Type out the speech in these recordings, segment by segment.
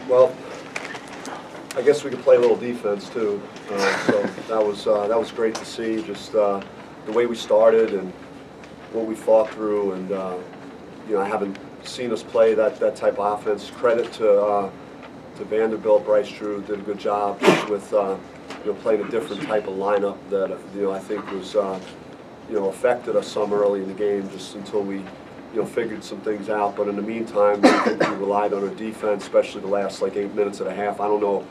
Well, I guess we could play a little defense too. So that was great to see. Just the way we started and what we fought through, and you know, I haven't seen us play that type of offense. Credit to Vanderbilt. Bryce Drew did a good job with you know, playing a different type of lineup that you know, I think was you know, affected us some early in the game, just until we you know, figured some things out. But in the meantime, I think we relied on our defense, especially the last like 8 minutes and a half. I don't know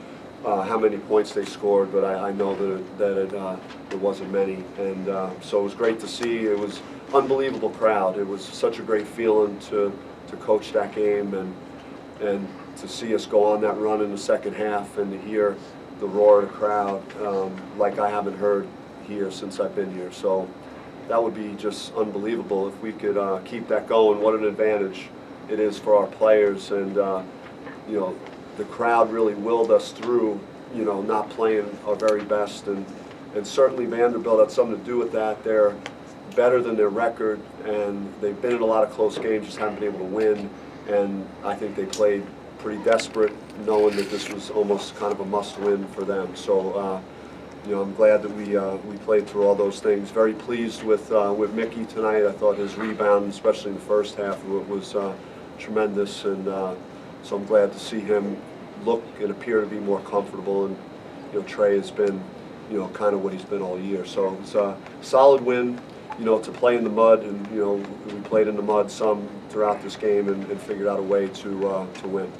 how many points they scored, but I know that it wasn't many. And so it was great to see. It was unbelievable crowd. It was such a great feeling to coach that game and to see us go on that run in the second half and to hear the roar of the crowd like I haven't heard here since I've been here. So that would be just unbelievable if we could keep that going. What an advantage it is for our players, and you know, the crowd really willed us through, you know, not playing our very best, and certainly Vanderbilt had something to do with that. They're better than their record, and they've been in a lot of close games, just haven't been able to win, and I think they played pretty desperate, knowing that this was almost kind of a must-win for them. So you know, I'm glad that we played through all those things. Very pleased with Mickey tonight. I thought his rebound, especially in the first half, was tremendous, and so I'm glad to see him look and appear to be more comfortable. And you know, Trey has been, you know, kind of what he's been all year. So it's a solid win. You know, to play in the mud, and you know, we played in the mud some throughout this game and figured out a way to win.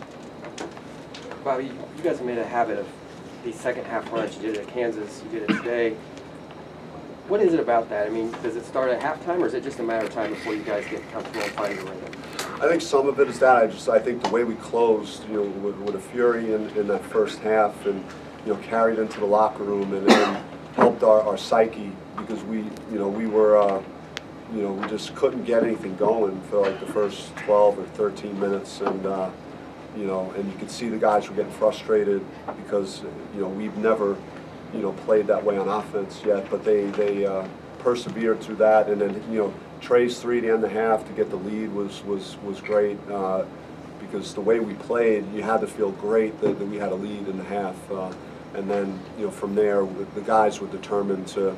Bobby, you guys have made a habit of these second half runs. You did it at Kansas, you did it today. What is it about that? I mean, does it start at halftime, or is it just a matter of time before you guys get comfortable and find your rhythm? I think some of it is that. I think the way we closed, you know, with a fury in that first half, and you know, carried into the locker room and helped our psyche, because we were you know, we just couldn't get anything going for like the first 12 or 13 minutes, and you know, and you could see the guys were getting frustrated because you know, we've never, you know, played that way on offense yet, but they persevered through that. And then, you know, Trey's 3 at the end of the half to get the lead was great, because the way we played, you had to feel great that we had a lead in the half, and then, you know, from there the guys were determined to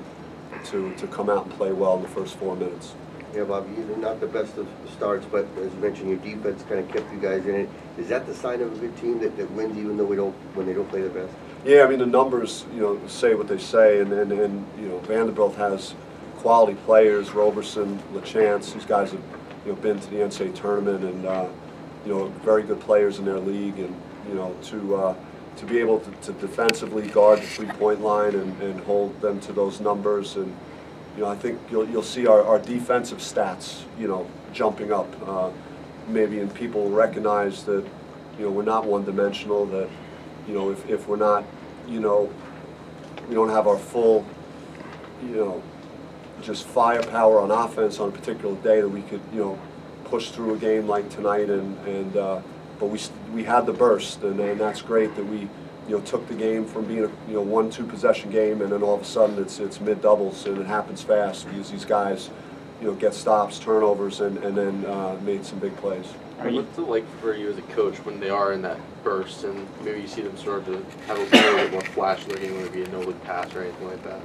come out and play well in the first 4 minutes. Yeah, Bob, you're not the best of starts, but as you mentioned, your defense kind of kept you guys in it. Is that the sign of a good team that wins even though when they don't play the best? Yeah, I mean, the numbers, you know, say what they say, and you know, Vanderbilt has quality players, Roberson, LaChance. These guys have, you know, been to the NCAA tournament, and you know, very good players in their league, and you know, to be able to defensively guard the three-point line and hold them to those numbers. And you know, I think you'll see our defensive stats, you know, jumping up. Maybe, and people recognize that, you know, we're not one-dimensional. That, you know, if we're not, you know, we don't have our full, you know, just firepower on offense on a particular day, that we could, you know, push through a game like tonight. But we had the burst, and that's great that we, you know, took the game from being a, you know, 1-2 possession game, and then all of a sudden it's mid doubles, and it happens fast because these guys, you know, get stops, turnovers, and then made some big plays. What's it like for you as a coach when they are in that burst, and maybe you see them start to have a little bit more flash in their game, maybe a no-look pass or anything like that?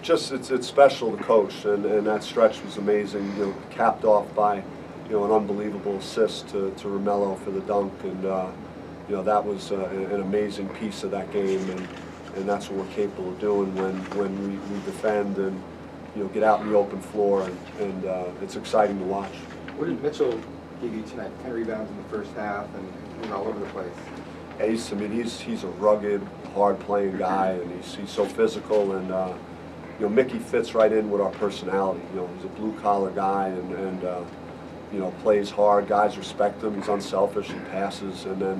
Just it's special to coach, and that stretch was amazing. You know, capped off by, you know, an unbelievable assist to Romello for the dunk, and you know, that was an amazing piece of that game, and that's what we're capable of doing when we defend and, you know, get out in the open floor, and it's exciting to watch. What did Mitchell give you tonight? 10 rebounds in the first half, and all over the place. Yeah, he's a rugged, hard-playing guy, and he's so physical, and you know, Mickey fits right in with our personality. You know, he's a blue-collar guy, and you know, plays hard. Guys respect him. He's unselfish. He passes, and then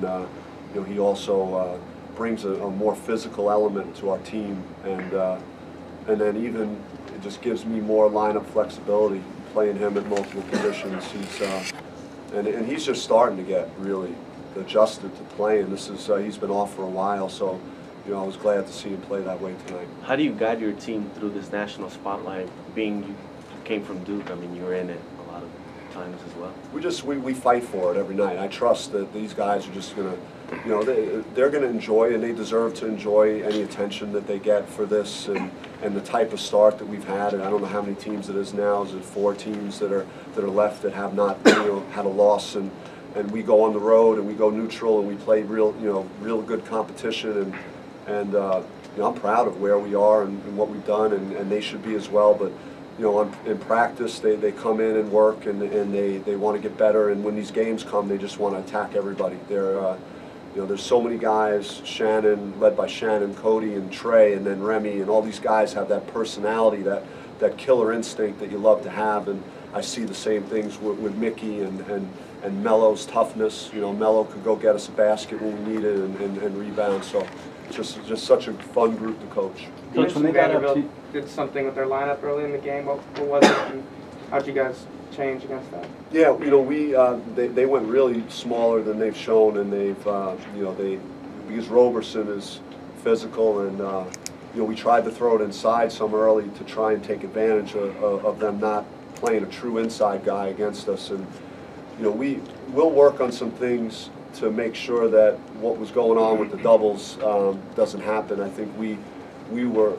you know, he also brings a more physical element to our team, and then even it just gives me more lineup flexibility playing him at multiple positions. And he's just starting to get really adjusted to playing. This is he's been off for a while, so you know, I was glad to see him play that way tonight. How do you guide your team through this national spotlight? Being you came from Duke, I mean, you were in it a lot of times as well? We fight for it every night. I trust that these guys are just going to, you know, they're going to enjoy, and they deserve to enjoy any attention that they get for this, and the type of start that we've had. And I don't know how many teams it is now. Is it 4 teams that are left that have not, you know, had a loss, and we go on the road and we go neutral and we play real good competition, and you know, I'm proud of where we are and what we've done, and they should be as well. But you know, in practice, they come in and work, and they want to get better. And when these games come, they just want to attack everybody. You know, there's so many guys, Shannon, led by Shannon, Cody, and Trey, and then Remy, and all these guys have that personality, that killer instinct that you love to have. And I see the same things with Mickey and Melo's toughness. You know, Melo could go get us a basket when we need it and rebound. So just such a fun group to coach. Coach, when they got up to did something with their lineup early in the game. What was it, and how'd you guys change against that? Yeah, you know, they went really smaller than they've shown, and they've you know, because Roberson is physical, and you know, we tried to throw it inside some early to try and take advantage of them not playing a true inside guy against us. And you know, we'll work on some things to make sure that what was going on with the doubles doesn't happen. I think we were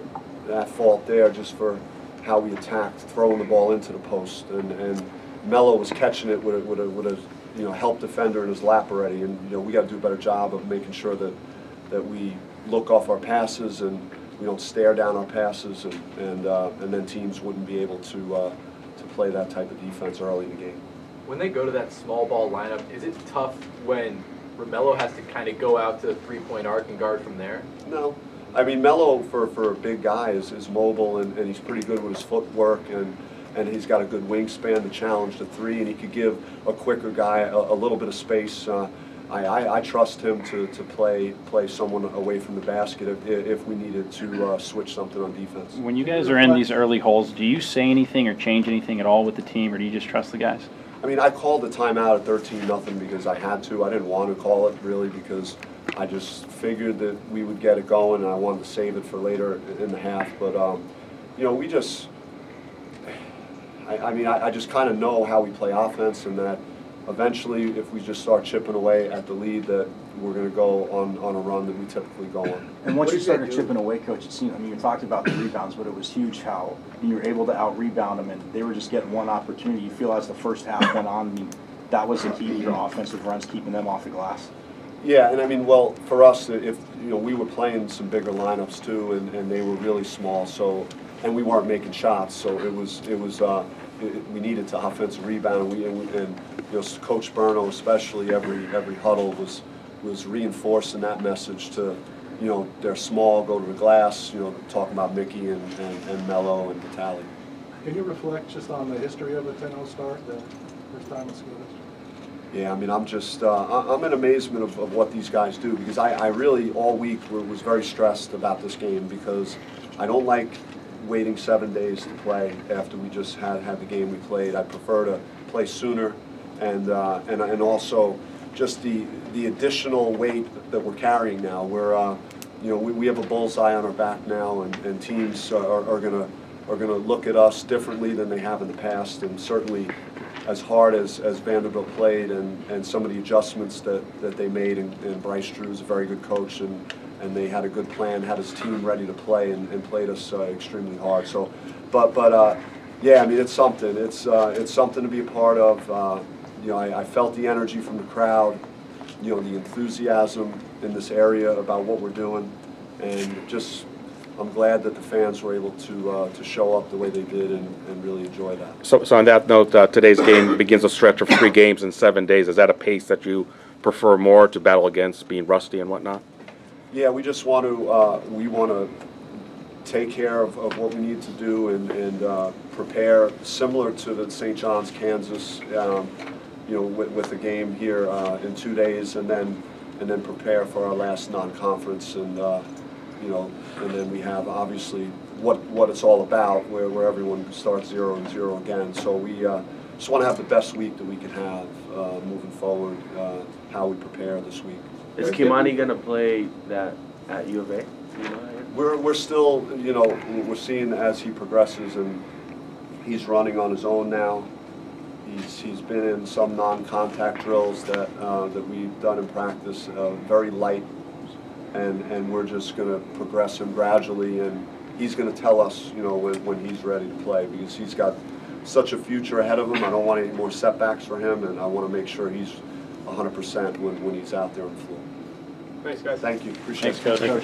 at fault there just for how we attacked, throwing the ball into the post, and Melo was catching it with a you know, help defender in his lap already. And you know, we got to do a better job of making sure that we look off our passes and we don't stare down our passes, and then teams wouldn't be able to play that type of defense early in the game. When they go to that small ball lineup, is it tough when Romello has to kind of go out to the three-point arc and guard from there? No. I mean, Melo, for a big guy, is mobile, and he's pretty good with his footwork, and he's got a good wingspan to challenge the three, and he could give a quicker guy a little bit of space. I trust him to play someone away from the basket if we needed to switch something on defense. When you guys are in these early holes, do you say anything or change anything at all with the team, or do you just trust the guys? I mean, I called the timeout at 13-0 because I had to. I didn't want to call it, really, because I just figured that we would get it going, and I wanted to save it for later in the half. But, you know, we just – I just kind of know how we play offense, and that eventually if we just start chipping away at the lead, that we're going to go on a run that we typically go on. And once you started chipping away, Coach, it seemed, I mean, you talked about the rebounds, but it was huge how you were able to out-rebound them, and they were just getting one opportunity. You feel as the first half went on, I mean, that was the key to your offensive runs, keeping them off the glass? Yeah, and I mean, well, for us, if you know, we were playing some bigger lineups too, and they were really small, so, and we weren't making shots, so we needed to offensive rebound, and you know, Coach Berno especially, every huddle was reinforcing that message to, you know, they're small, go to the glass, you know, talking about Mickey and Melo and Vitali. Can you reflect just on the history of a 10-0 start, the first time in school history? Yeah, I mean, I'm just, I'm in amazement of what these guys do, because I really, all week, was very stressed about this game, because I don't like waiting 7 days to play after we just had the game we played. I prefer to play sooner, and also just the additional weight that we're carrying now. We're, you know, we have a bullseye on our back now, and teams are gonna look at us differently than they have in the past, and certainly as hard as Vanderbilt played, and some of the adjustments that they made, and Bryce Drew is a very good coach, and they had a good plan, had his team ready to play, and played us extremely hard. So, but yeah, I mean, it's something. It's something to be a part of. You know, I felt the energy from the crowd, you know, the enthusiasm in this area about what we're doing, and just, I'm glad that the fans were able to show up the way they did and really enjoy that. So on that note, today's game begins a stretch of 3 games in 7 days. Is that a pace that you prefer more to battle against being rusty and whatnot? Yeah, we just want to take care of what we need to do and prepare similar to the St. John's, Kansas, you know, with the game here in 2 days, and then prepare for our last non-conference, and you know, and then we have obviously what it's all about, where everyone starts 0-0 again. So we just want to have the best week that we can have moving forward. How we prepare this week. Is Kimani gonna play that at U of A? We're still, you know, we're seeing as he progresses, and he's running on his own now, He's been in some non-contact drills that we've done in practice, very light, and we're just going to progress him gradually, and he's going to tell us, you know, when he's ready to play, because he's got such a future ahead of him. I don't want any more setbacks for him, and I want to make sure he's 100% when he's out there on the floor. Thanks, guys. Thank you. Appreciate Thanks, it. Coach.